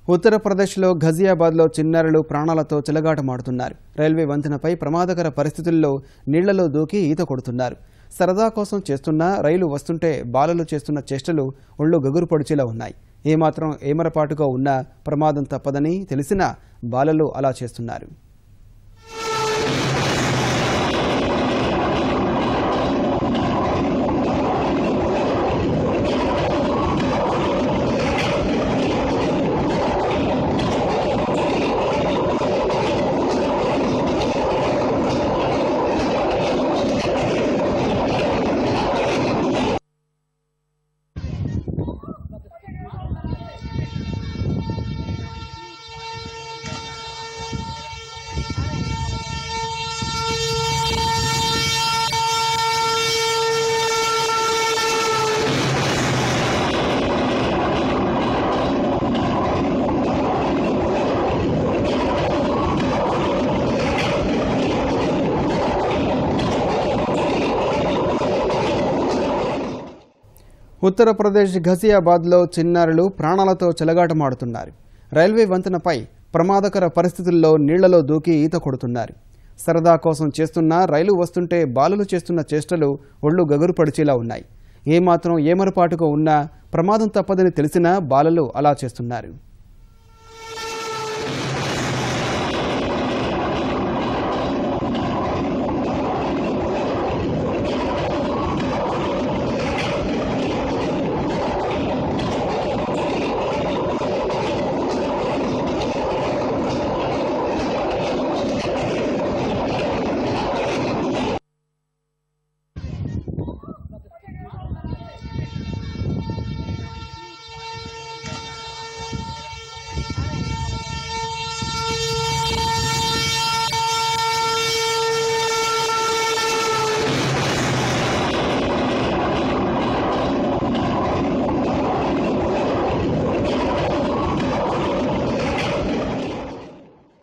ఉత్తరప్రదేశ్లో ఘజియాబాద్లో చిన్నారులు ప్రాణాలతో చెలగాటమాడుతున్నారు. రైల్వే వంతెనపై ప్రమాదకర పరిస్థితుల్లో నీళ్లలో దూకి ఈత కొడుతున్నారు. సరదా కోసం చేస్తున్న రైలు వస్తుంటే బాలలు చేస్తున్న చేష్టలు ఒళ్ళు గగురు పొడిచేలా ఉన్నాయి. ఏమాత్రం ఏమరపాటుగా ఉన్నా ప్రమాదం తప్పదని తెలిసినా బాలలు అలా చేస్తున్నారు. ఉత్తరప్రదేశ్ ఘజియాబాద్లో చిన్నారులు ప్రాణాలతో చెలగాటమాడుతున్నారు. రైల్వే వంతెనపై ప్రమాదకర పరిస్థితుల్లో నీళ్లలో దూకి ఈత కొడుతున్నారు. సరదా కోసం చేస్తున్న రైలు వస్తుంటే బాలలు చేస్తున్న చేష్టలు ఒళ్ళు గగురు పడిచేలా ఉన్నాయి. ఏమాత్రం ఏమరపాటుగా ఉన్నా ప్రమాదం తప్పదని తెలిసినా బాలలు అలా చేస్తున్నారు.